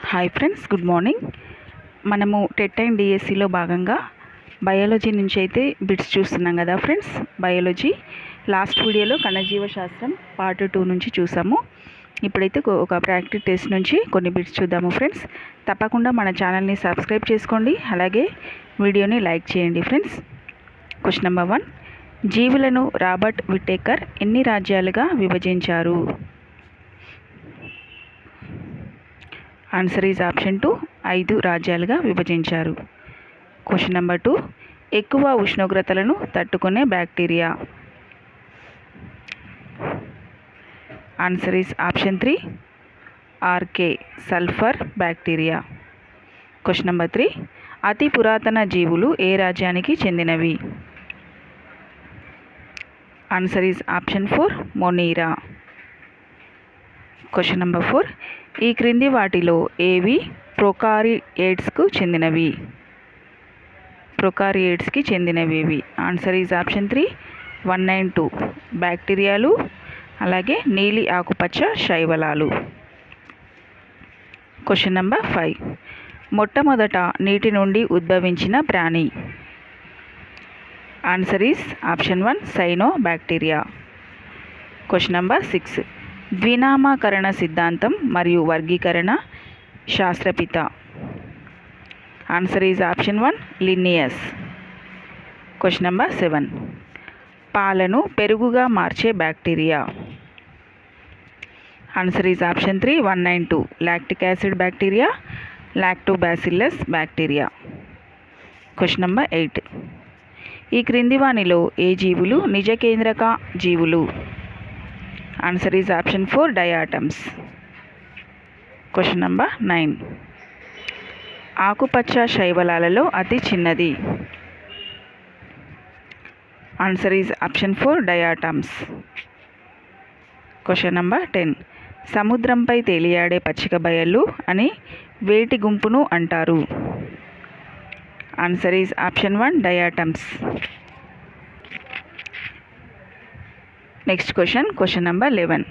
Hi friends, good morning. మనము TET and డిఎస్సిలో భాగంగా బయాలజీ నుంచి అయితే బిట్స్ చూస్తున్నాం కదా ఫ్రెండ్స్. బయాలజీ లాస్ట్ వీడియోలో కణజీవ శాస్త్రం పార్ట్ 2 నుంచి చూసాము. ఇప్పుడైతే ఒక ప్రాక్టీస్ టెస్ట్ నుంచి కొన్ని బిట్స్ చూద్దాము ఫ్రెండ్స్. తప్పకుండా మన ఛానల్ని సబ్స్క్రైబ్ చేసుకోండి, అలాగే వీడియోని లైక్ చేయండి ఫ్రెండ్స్. క్వశ్చన్ నెంబర్ 1, జీవులను రాబర్ట్ విటేకర్ ఎన్ని రాజ్యాలుగా విభజించారు? ఆన్సర్ ఈజ్ ఆప్షన్ 2, 5 రాజ్యాలుగా విభజించారు. క్వశ్చన్ నెంబర్ 2, ఎక్కువ ఉష్ణోగ్రతలను తట్టుకునే బ్యాక్టీరియా? ఆన్సర్ ఈజ్ ఆప్షన్ 3, ఆర్కే సల్ఫర్ బ్యాక్టీరియా. క్వశ్చన్ నెంబర్ 3, అతి పురాతన జీవులు ఏ రాజ్యానికి చెందినవి? Answer is option 4, Monera. Question number 4, ఈ క్రింది వాటిలో ఏవి ప్రొకారియేట్స్కు చెందినవి? ప్రొకారియేట్స్కి చెందినవి. ఆన్సర్ ఈజ్ ఆప్షన్ 3, 1 and 2 బ్యాక్టీరియాలు, అలాగే నీలి ఆకుపచ్చ శైవలాలు. క్వశ్చన్ నెంబర్ 5, మొట్టమొదట నీటి నుండి ఉద్భవించిన ప్రాణి? Answer is option 1, cyanobacteria. Question number 6, ద్వినామకరణ సిద్ధాంతం మరియు వర్గీకరణ శాస్త్రపిత? Answer is option 1, Linnaeus. Question number 7, పాలను పెరుగుగా మార్చే bacteria? Answer is option 3, 1 and 2 lactic acid bacteria, lactobacillus bacteria. Question number 8, ఈ క్రింది వానిలో ఏ జీవులు నిజకేంద్రక జీవులు? Answer is option 4, diatoms. Question number 9, ఆకుపచ్చ శైవలాలలో అతి చిన్నది? Answer is option 4, diatoms. Question number 10, సముద్రంపై తేలియాడే పచ్చిక బయళ్ళు అని వేటి గుంపును అంటారు? Answer is option 1, diatoms. Next question number 11,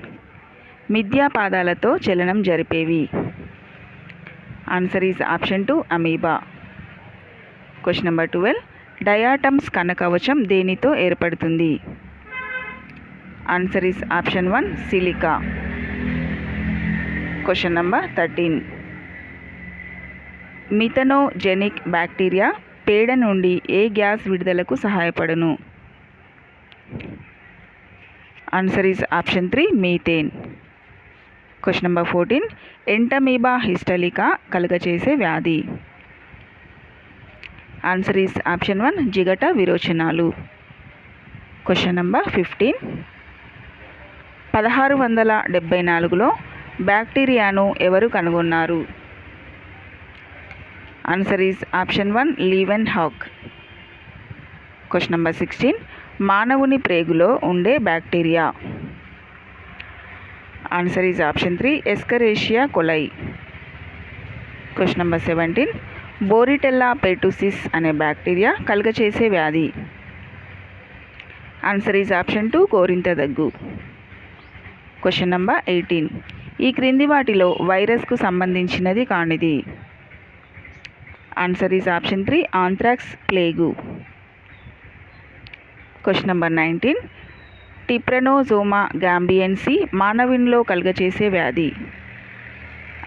మిథ్యా పాదాలతో చలనం జరిపేవి? Answer is option 2, amoeba. Question number 12, diatoms కణకవచం దేనితో ఏర్పడుతుంది? Answer is option 1, silica. Question number 13, methanogenic bacteria పేడ నుండి ఏ గ్యాస్ విడుదలకు సహాయపడును? Answer is option 3, methane. Question number 14, Entamoeba histolytica కలుగచేసే వ్యాధి? ఆన్సర్ ఈజ్ ఆప్షన్ 1, జిగట విరోచనాలు. క్వశ్చన్ నెంబర్ 15, 1674లో బ్యాక్టీరియాను ఎవరు కనుగొన్నారు? Answer is option 1, Leeuwenhoek. Question number 16, మానవుని ప్రేగులో ఉండే bacteria? Answer is option 3, Escherichia coli. Question number 17, Bordetella pertussis అనే బ్యాక్టీరియా కలుగచేసే వ్యాధి? ఆన్సర్ ఈజ్ ఆప్షన్ 2, కోరింత దగ్గు. క్వశ్చన్ నెంబర్ 18, ఈ క్రింది వాటిలో వైరస్కు సంబంధించినది కానిది? Answer is option 3, anthrax plague. Question number 19, Trypanosoma gambiense మానవునిలో కలుగచేసే వ్యాధి?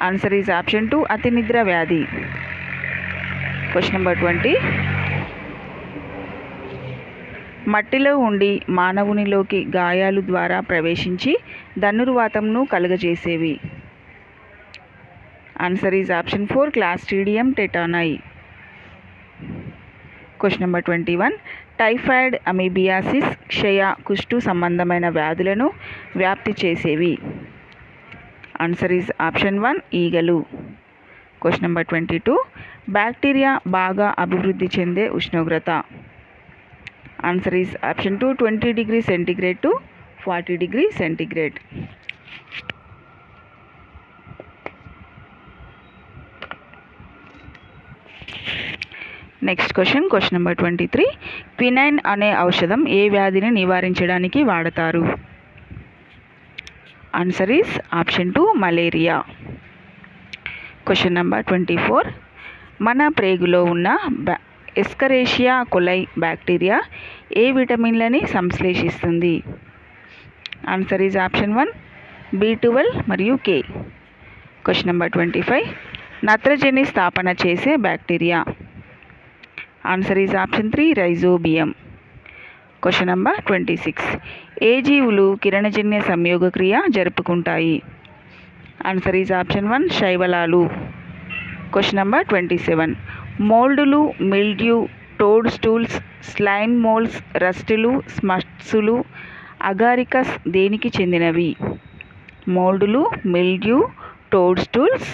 ఆన్సర్ ఈజ్ ఆప్షన్ 2, అతినిద్ర వ్యాధి. క్వశ్చన్ నెంబర్ 20, మట్టిలో ఉండి మానవునిలోకి గాయాలు ద్వారా ప్రవేశించి ధనుర్వాతంను కలుగజేసేవి? Answer is option 4, Clostridium tetani. Question number 21, typhoid, amoebiasis, క్షయ, కుష్టు సంబంధమైన వ్యాధులను వ్యాప్తి చేసేవి? ఆన్సర్ ఈజ్ ఆప్షన్ 1, ఈగలు. క్వశ్చన్ నెంబర్ 22, బ్యాక్టీరియా బాగా అభివృద్ధి చెందే ఉష్ణోగ్రత? Answer is option 2, 20 degrees centigrade to 40 degrees centigrade. Next question number 23, quinine అనే ఔషధం ఏ వ్యాధిని నివారించడానికి వాడతారు? Answer is option 2, malaria. Question number 24. మన ప్రేగులో ఉన్న ఎస్కరేషియా కొలై బ్యాక్టీరియా ఏ విటమిన్లని సంశ్లేషిస్తుంది? ఆన్సర్ ఈజ్ ఆప్షన్ 1 B12 మరియు K. Question number 25. నత్రజని స్థాపన చేసే bacteria. Answer is option 3 Rhizobium. Question number 26. ఏ జీవులు కిరణజన్య సంయోగక్రియ జరుపుకుంటాయి? ఆన్సర్ ఈజ్ ఆప్షన్ 1 శైవలాలు. Question number 27. మోల్డులు, mildew, toad stools, slime moulds, రస్టులు, స్మట్సులు, అగారికస్ దేనికి చెందినవి? మోల్డులు, mildew, toad stools,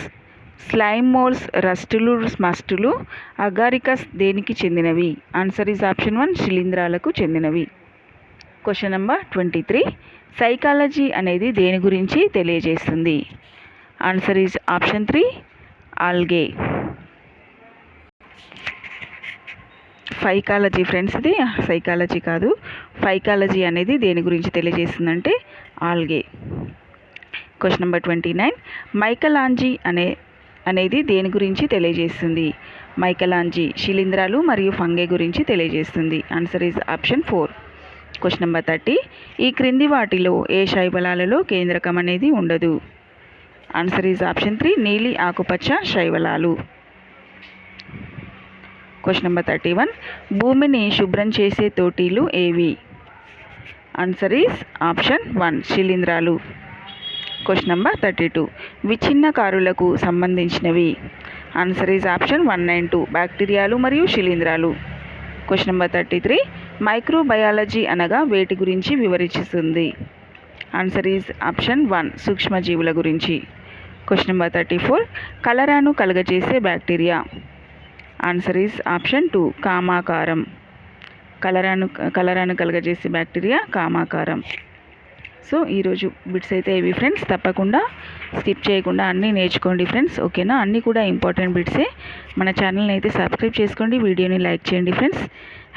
slime moulds, రస్టులు, స్మస్టులు, అగారికస్ దేనికి చెందినవి? ఆన్సర్ ఈజ్ ఆప్షన్ 1 శిలీంధ్రాలకు చెందినవి. Question number 23. సైకాలజీ అనేది దేని గురించి తెలియజేస్తుంది? Answer is option 3 algae. Phycology friends, ఇది సైకాలజీ కాదు. ఫైకాలజీ అనేది దేని గురించి తెలియజేస్తుందంటే ఆల్గే. Question number 29. మైకలాంజీ అనేది దేని గురించి తెలియజేస్తుంది? మైకలాంజీ శిలీంధ్రాలు మరియు ఫంగై గురించి తెలియజేస్తుంది. Answer is option 4. Question number 30. ఈ క్రింది వాటిలో ఏ శైవలాలలో కేంద్రకం అనేది ఉండదు? ఆన్సర్ ఈజ్ ఆప్షన్ 3 నీలి ఆకుపచ్చ శైవలాలు. Question number 31. భూమిని శుభ్రం చేసే తోటీలు ఏవి? ఆన్సర్ ఈజ్ ఆప్షన్ 1 శిలీంధ్రాలు. Question number 32. విచ్ఛిన్నకారులకు సంబంధించినవి. ఆన్సర్ ఈజ్ ఆప్షన్ 192 బ్యాక్టీరియాలు మరియు శిలీంధ్రాలు. Question number 33. మైక్రోబయాలజీ అనగా వేటి గురించి వివరిస్తుంది? ఆన్సర్ ఈజ్ ఆప్షన్ 1 సూక్ష్మజీవుల గురించి. Question number 34. కలరాను కలుగజేసే బ్యాక్టీరియా. ఆన్సర్ ఈజ్ ఆప్షన్ 2 కామాకారం. కలరాను కలుగజేసే బ్యాక్టీరియా కామాకారం. సో ఈరోజు బిట్స్ అయితే ఇవి ఫ్రెండ్స్. తప్పకుండా స్కిప్ చేయకుండా అన్నీ నేర్చుకోండి ఫ్రెండ్స్, ఓకేనా? అన్నీ కూడా ఇంపార్టెంట్ బిట్సే. మన ఛానల్ని అయితే సబ్స్క్రైబ్ చేసుకోండి, వీడియోని లైక్ చేయండి friends.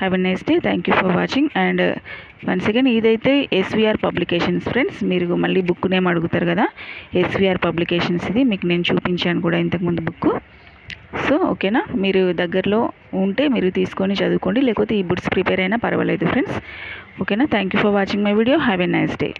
Have a nice day. Thank you for watching. And once again ఇదైతే SVR పబ్లికేషన్స్ ఫ్రెండ్స్. మీరు మళ్ళీ బుక్ నేమ్ అడుగుతారు కదా, SVR పబ్లికేషన్స్. ఇది మీకు నేను చూపించాను కూడా ఇంతకుముందు బుక్. సో ఓకేనా, మీరు దగ్గరలో ఉంటే మీరు తీసుకొని చదువుకోండి, లేకపోతే ఈ బుక్స్ ప్రిపేర్ అయినా పర్వాలేదు ఫ్రెండ్స్, ఓకేనా? Thank you for watching my video. Have a nice day.